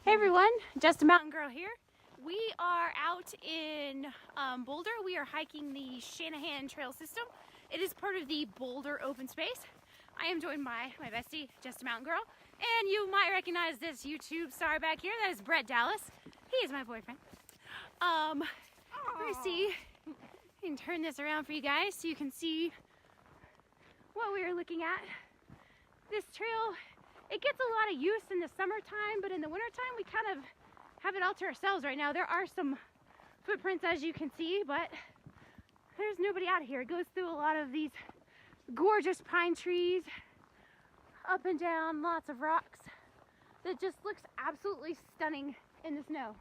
Hey everyone, Just a Mountain Girl here. We are out in Boulder. We are hiking the Shanahan trail system. It is part of the Boulder Open Space. I am joined by my bestie, Just a Mountain Girl, and you might recognize this YouTube star back here. That is Bret Dallas. He is my boyfriend. Let me see. I can turn this around for you guys so you can see what we are looking at. This trail, it gets a lot of use in the summertime, but in the wintertime we kind of have it all to ourselves right now. There are some footprints, as you can see, but there's nobody out here. It goes through a lot of these gorgeous pine trees, up and down, lots of rocks that just looks absolutely stunning in the snow.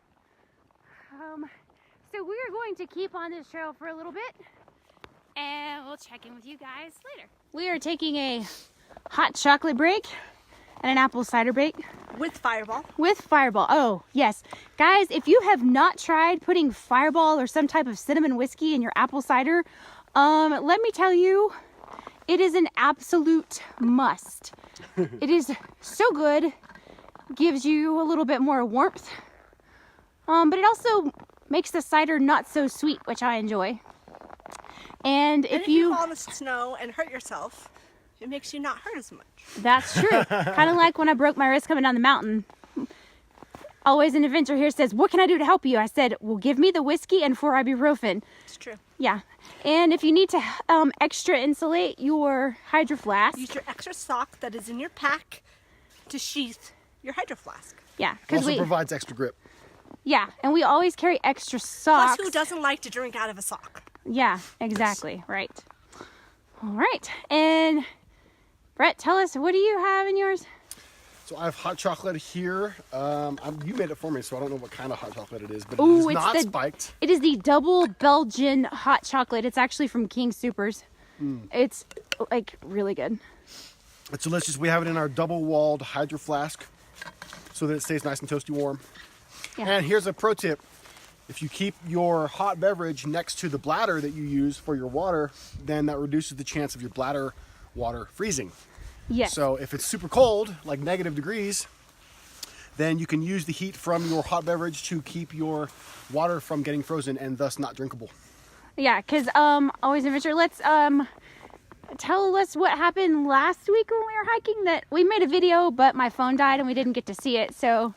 So we are going to keep on this trail for a little bit and we'll check in with you guys later. We are taking a hot chocolate break and an apple cider break. With Fireball. With Fireball. Oh, yes. Guys, if you have not tried putting Fireball or some type of cinnamon whiskey in your apple cider, let me tell you, it is an absolute must. It is so good. Gives you a little bit more warmth. But it also makes the cider not so sweet, which I enjoy. And if you fall in the snow and hurt yourself, it makes you not hurt as much. That's true. Kind of like when I broke my wrist coming down the mountain. Always an adventure here says, what can I do to help you? I said, well, give me the whiskey and 4 ibuprofen. It's true. Yeah. And if you need to extra insulate your hydro flask. Use your extra sock that is in your pack to sheath your hydro flask. Yeah. It also provides extra grip. Yeah. And we always carry extra socks. Plus, who doesn't like to drink out of a sock? Yeah, exactly. Right. All right. And Bret, tell us, what do you have in yours? So I have hot chocolate here. You made it for me, so I don't know what kind of hot chocolate it is, but it is not spiked. It is the double Belgian hot chocolate. It's actually from King Soopers. It's like really good. It's delicious. We have it in our double-walled hydro flask so that it stays nice and toasty warm. Yeah. And here's a pro tip. If you keep your hot beverage next to the bladder that you use for your water, then that reduces the chance of your bladder water freezing. Yes. So if it's super cold, like -degrees, then you can use the heat from your hot beverage to keep your water from getting frozen and thus not drinkable. Yeah, because always adventure. Let's tell us what happened last week when we were hiking. That we made a video, but my phone died and we didn't get to see it. So,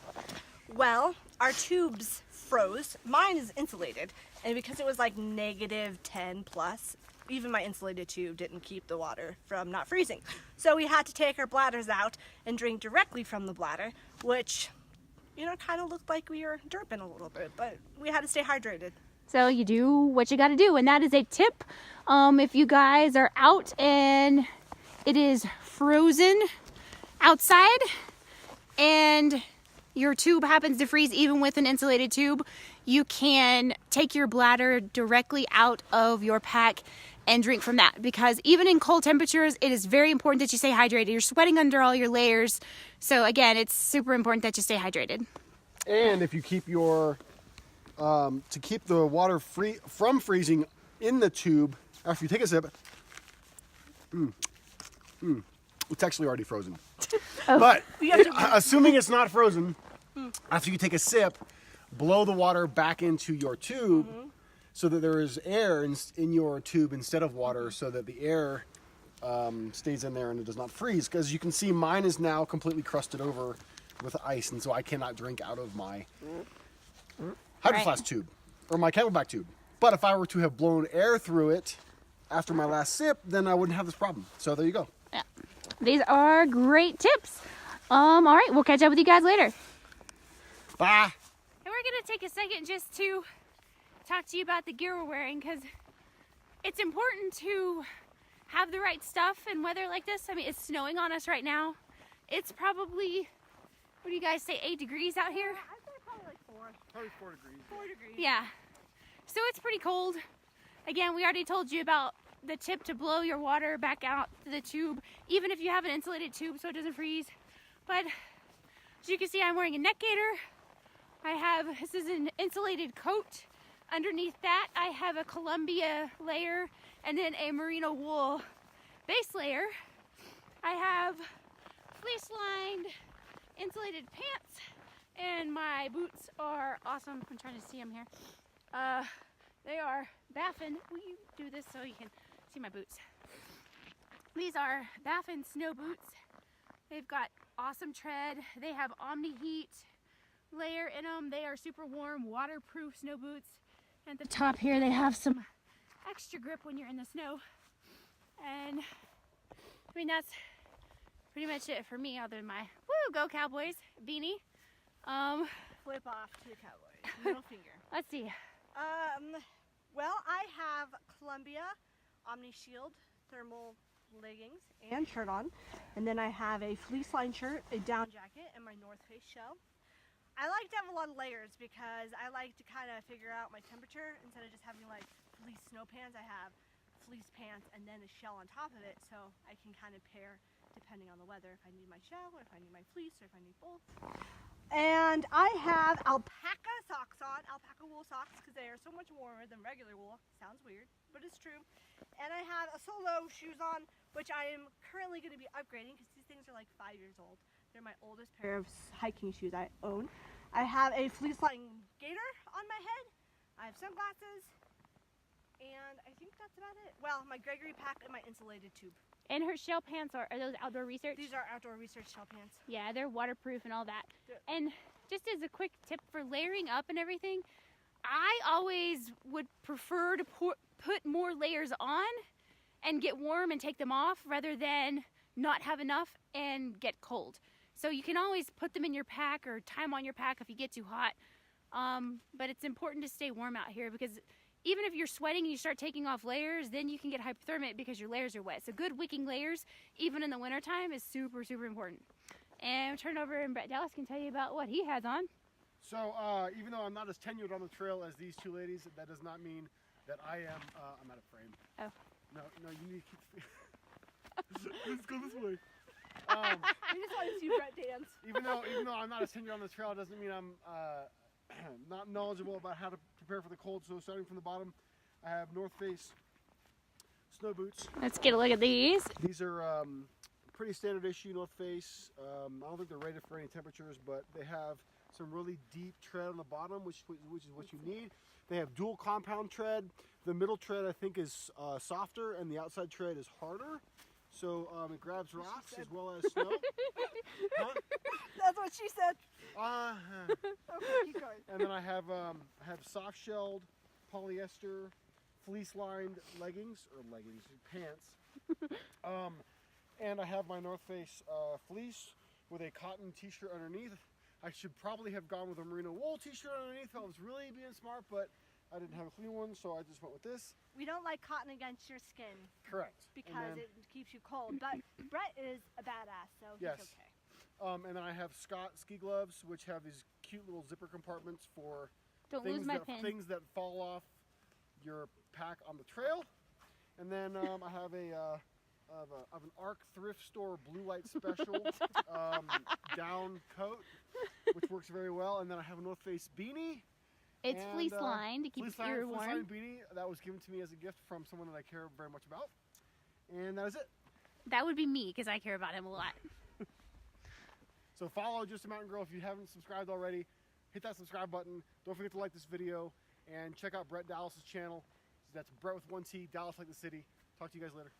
well, our tubes froze. Mine is insulated, and because it was like -10 plus, even my insulated tube didn't keep the water from not freezing. So we had to take our bladders out and drink directly from the bladder, which, kind of looked like we were derping a little bit, but we had to stay hydrated. So you do what you got to do, and that is a tip. If you guys are out and it is frozen outside and your tube happens to freeze even with an insulated tube, you can take your bladder directly out of your pack and drink from that, because even in cold temperatures, it is very important that you stay hydrated. You're sweating under all your layers. So again, it's super important that you stay hydrated. And if you keep your, to keep the water free from freezing in the tube, after you take a sip, it's actually already frozen. Oh. But assuming it's not frozen, after you take a sip, blow the water back into your tube so that there is air in your tube instead of water, so that the air stays in there and it does not freeze. Because you can see mine is now completely crusted over with ice, and so I cannot drink out of my hydro flask tube or my camelback tube. But if I were to have blown air through it after my last sip, then I wouldn't have this problem. So there you go. Yeah. These are great tips. All right, we'll catch up with you guys later. Bye. And we're gonna take a second just to talk to you about the gear we're wearing, because it's important to have the right stuff in weather like this. I mean, it's snowing on us right now. It's probably, what do you guys say, 8 degrees out here? I'd say probably like 4. Probably 4 degrees. 4 degrees. Yeah. So it's pretty cold. Again, we already told you about the tip to blow your water back out to the tube, even if you have an insulated tube so it doesn't freeze. But as you can see, I'm wearing a neck gaiter. This is an insulated coat. Underneath that, I have a Columbia layer and then a merino wool base layer. I have fleece-lined insulated pants and my My boots are awesome. I'm trying to see them here. They are Baffin. Will you do this so you can see my boots? These are Baffin snow boots. They've got awesome tread. They have Omni Heat layer in them. They are super warm, waterproof snow boots. And at the top here, they have some extra grip when you're in the snow. And I mean, that's pretty much it for me, other than my woo, go Cowboys beanie. Flip off to the Cowboys. Middle finger. Let's see. Well, I have Columbia Omni Shield thermal leggings and shirt on, and then I have a fleece line shirt, a down jacket, and my North Face shell. I like to have a lot of layers because I like to kind of figure out my temperature instead of just having like fleece snow pants. I have fleece pants and then a shell on top of it, so I can kind of pair depending on the weather if I need my shell or if I need my fleece or if I need both. And I have alpaca socks on, alpaca wool socks, because they are so much warmer than regular wool. Sounds weird, but it's true. And I have a Solo shoes on, which I am currently going to be upgrading because these things are like 5 years old. They're my oldest pair of hiking shoes I own. I have a fleece line gaiter on my head. I have sunglasses, and I think that's about it. Well, my Gregory pack and my insulated tube. And her shell pants are those outdoor research? These are outdoor research shell pants. Yeah, they're waterproof and all that. Yeah. And just as a quick tip for layering up and everything, I always would prefer to put more layers on and get warm and take them off rather than not have enough and get cold. So you can always put them in your pack or tie them on your pack if you get too hot. But it's important to stay warm out here because even if you're sweating and you start taking off layers, then you can get hypothermic because your layers are wet. So good wicking layers, even in the wintertime, is super, super important. And I'll turn over and Bret Dallas can tell you about what he has on. So even though I'm not as tenured on the trail as these two ladies, that does not mean that I am, I'm out of frame. Oh. No, you need to keep let's go this way. I just want to see Bret dance. Even though I'm not as tenured on the trail, it doesn't mean I'm not knowledgeable about how to prepare for the cold. So starting from the bottom, I have North Face snow boots. Let's get a look at these. These are pretty standard issue North Face. I don't think they're rated for any temperatures, but they have some really deep tread on the bottom, which is what you need. They have dual compound tread. The middle tread I think is softer, and the outside tread is harder. So it grabs rocks as well as snow. Huh? That's what she said. Okay, keep going. And then I have soft-shelled polyester fleece-lined pants. And I have my North Face fleece with a cotton t-shirt underneath. I should probably have gone with a merino wool t-shirt underneath if I was really being smart, but I didn't have a clean one, so I just went with this. We don't like cotton against your skin. Correct. Because it keeps you cold. But Bret is a badass, so yes. He's okay. And then I have Scott ski gloves, which have these cute little zipper compartments for things that fall off your pack on the trail. And then I have an ARC thrift store blue light special down coat, which works very well. And then I have a North Face beanie. It's fleece lined to keep your ear warm. Fleece lined beanie that was given to me as a gift from someone that I care very much about. And that is it. That would be me because I care about him a lot. So follow Just a Mountain Girl if you haven't subscribed already. Hit that subscribe button. Don't forget to like this video and check out Bret Dallas' channel. That's Bret with 1 T, Dallas like the city. Talk to you guys later.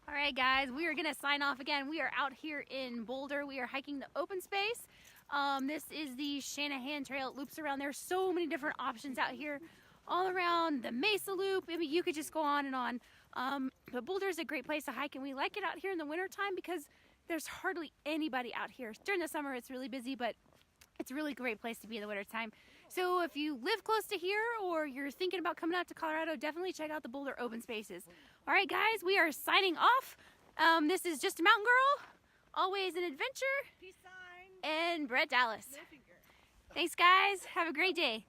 All right, guys, we are going to sign off again. We are out here in Boulder. We are hiking the open space. This is the Shanahan Trail. It loops around. There's so many different options out here all around the Mesa Loop. I mean, you could just go on and on. But Boulder is a great place to hike, and we like it out here in the wintertime because there's hardly anybody out here. During the summer, it's really busy, but it's a really great place to be in the wintertime. So if you live close to here or you're thinking about coming out to Colorado, definitely check out the Boulder Open Spaces. All right, guys, we are signing off. This is Just a Mountain Girl, always an adventure. Peace sign. And Bret Dallas. No finger. Thanks, guys. Have a great day.